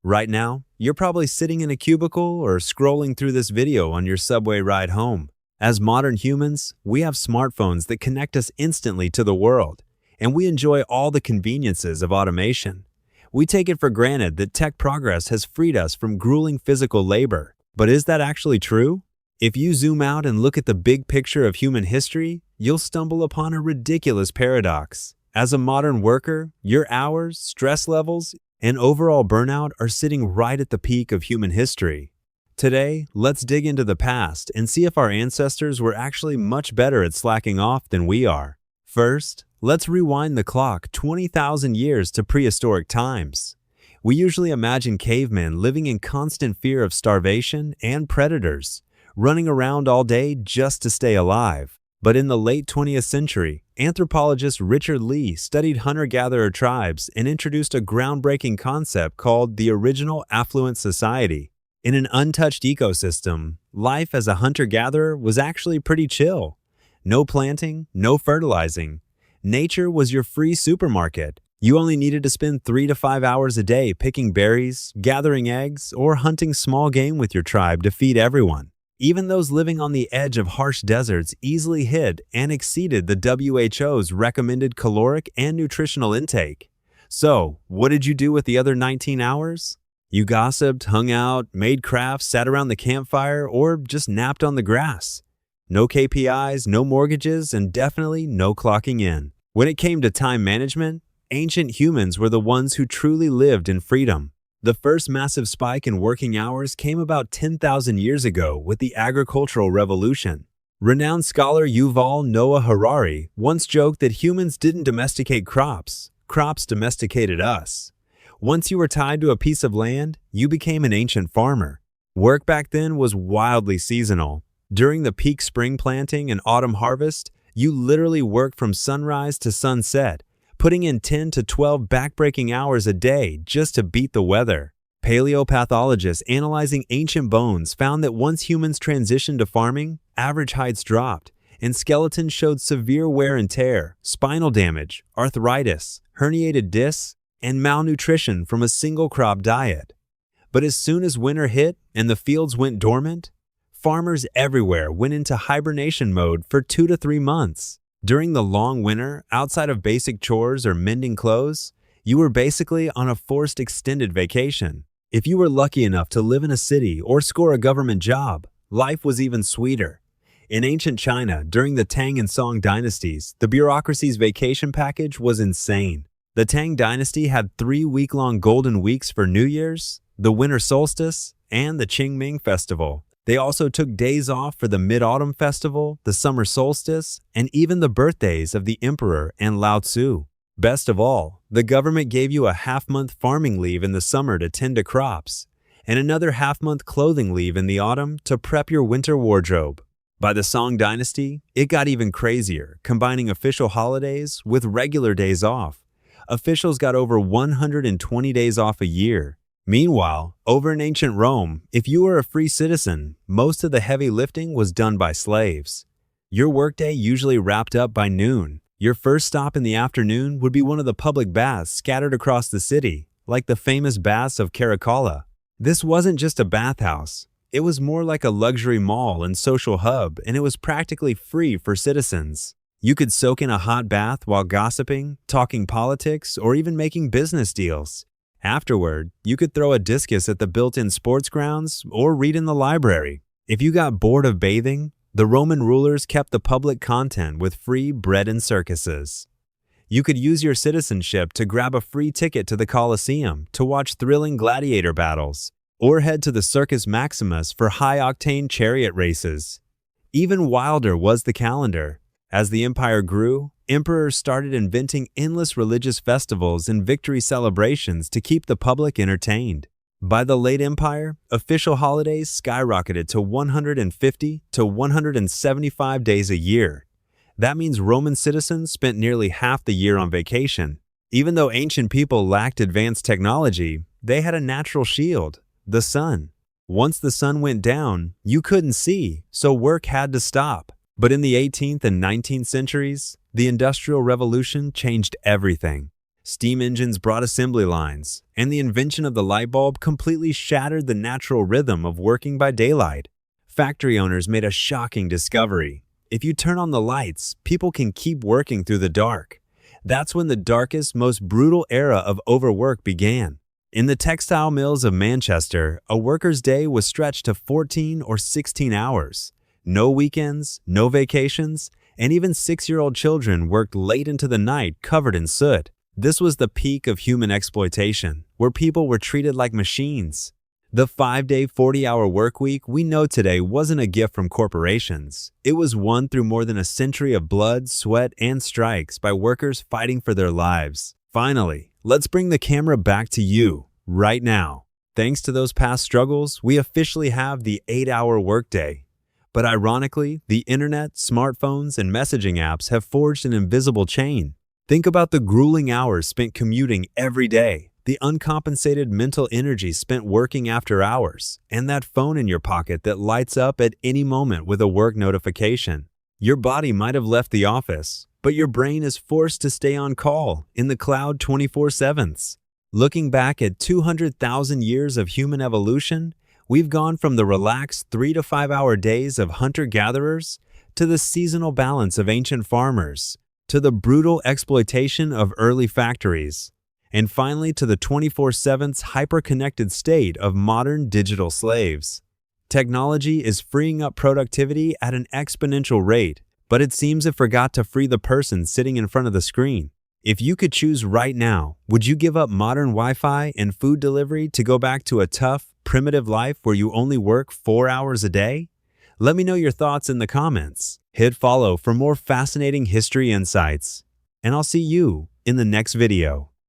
Right now, you're probably sitting in a cubicle or scrolling through this video on your subway ride home. As modern humans, we have smartphones that connect us instantly to the world, and we enjoy all the conveniences of automation. We take it for granted that tech progress has freed us from grueling physical labor. But is that actually true? If you zoom out and look at the big picture of human history, you'll stumble upon a ridiculous paradox. As a modern worker, your hours, stress levels, and overall burnout are sitting right at the peak of human history. Today, let's dig into the past and see if our ancestors were actually much better at slacking off than we are. First, let's rewind the clock 20,000 years to prehistoric times. We usually imagine cavemen living in constant fear of starvation and predators, running around all day just to stay alive. But in the late 20th century, anthropologist Richard Lee studied hunter-gatherer tribes and introduced a groundbreaking concept called the original affluent society. In an untouched ecosystem, life as a hunter-gatherer was actually pretty chill. No planting, no fertilizing. Nature was your free supermarket. You only needed to spend 3 to 5 hours a day picking berries, gathering eggs, or hunting small game with your tribe to feed everyone. Even those living on the edge of harsh deserts easily hit and exceeded the WHO's recommended caloric and nutritional intake. So, what did you do with the other 19 hours? You gossiped, hung out, made crafts, sat around the campfire, or just napped on the grass. No KPIs, no mortgages, and definitely no clocking in. When it came to time management, ancient humans were the ones who truly lived in freedom. The first massive spike in working hours came about 10,000 years ago with the agricultural revolution. Renowned scholar Yuval Noah Harari once joked that humans didn't domesticate crops, crops domesticated us. Once you were tied to a piece of land, you became an ancient farmer. Work back then was wildly seasonal. During the peak spring planting and autumn harvest, you literally worked from sunrise to sunset, putting in 10 to 12 backbreaking hours a day just to beat the weather. Paleopathologists analyzing ancient bones found that once humans transitioned to farming, average heights dropped, and skeletons showed severe wear and tear, spinal damage, arthritis, herniated discs, and malnutrition from a single crop diet. But as soon as winter hit and the fields went dormant, farmers everywhere went into hibernation mode for 2 to 3 months. During the long winter, outside of basic chores or mending clothes, you were basically on a forced extended vacation. If you were lucky enough to live in a city or score a government job, life was even sweeter. In ancient China, during the Tang and Song dynasties, the bureaucracy's vacation package was insane. The Tang dynasty had 3 week-long golden weeks for New Year's, the winter solstice, and the Qingming festival. They also took days off for the Mid-Autumn Festival, the Summer Solstice, and even the birthdays of the Emperor and Lao Tzu. Best of all, the government gave you a half-month farming leave in the summer to tend to crops, and another half-month clothing leave in the autumn to prep your winter wardrobe. By the Song dynasty, it got even crazier, combining official holidays with regular days off. Officials got over 120 days off a year. Meanwhile, over in ancient Rome, if you were a free citizen, most of the heavy lifting was done by slaves. Your workday usually wrapped up by noon. Your first stop in the afternoon would be one of the public baths scattered across the city, like the famous baths of Caracalla. This wasn't just a bathhouse. It was more like a luxury mall and social hub, and it was practically free for citizens. You could soak in a hot bath while gossiping, talking politics, or even making business deals. Afterward, you could throw a discus at the built-in sports grounds or read in the library. If you got bored of bathing, the Roman rulers kept the public content with free bread and circuses. You could use your citizenship to grab a free ticket to the Colosseum to watch thrilling gladiator battles, or head to the Circus Maximus for high-octane chariot races. Even wilder was the calendar. As the empire grew, emperors started inventing endless religious festivals and victory celebrations to keep the public entertained. By the late empire, official holidays skyrocketed to 150 to 175 days a year. That means Roman citizens spent nearly half the year on vacation. Even though ancient people lacked advanced technology, they had a natural shield, the sun. Once the sun went down, you couldn't see, so work had to stop. But in the 18th and 19th centuries, the Industrial Revolution changed everything. Steam engines brought assembly lines, and the invention of the light bulb completely shattered the natural rhythm of working by daylight. Factory owners made a shocking discovery. If you turn on the lights, people can keep working through the dark. That's when the darkest, most brutal era of overwork began. In the textile mills of Manchester, a worker's day was stretched to 14 or 16 hours. No weekends, no vacations, and even 6-year-old children worked late into the night covered in soot. This was the peak of human exploitation, where people were treated like machines. The 5-day, 40-hour workweek we know today wasn't a gift from corporations. It was won through more than a century of blood, sweat, and strikes by workers fighting for their lives. Finally, let's bring the camera back to you, right now. Thanks to those past struggles, we officially have the 8-hour workday. But ironically, the internet, smartphones, and messaging apps have forged an invisible chain. Think about the grueling hours spent commuting every day, the uncompensated mental energy spent working after hours, and that phone in your pocket that lights up at any moment with a work notification. Your body might have left the office, but your brain is forced to stay on call in the cloud 24/7. Looking back at 200,000 years of human evolution, we've gone from the relaxed 3 to 5 hour days of hunter-gatherers to the seasonal balance of ancient farmers, to the brutal exploitation of early factories, and finally to the 24/7 hyper-connected state of modern digital slaves. Technology is freeing up productivity at an exponential rate, but it seems it forgot to free the person sitting in front of the screen. If you could choose right now, would you give up modern Wi-Fi and food delivery to go back to a tough, primitive life where you only work 4 hours a day? Let me know your thoughts in the comments. Hit follow for more fascinating history insights. And I'll see you in the next video.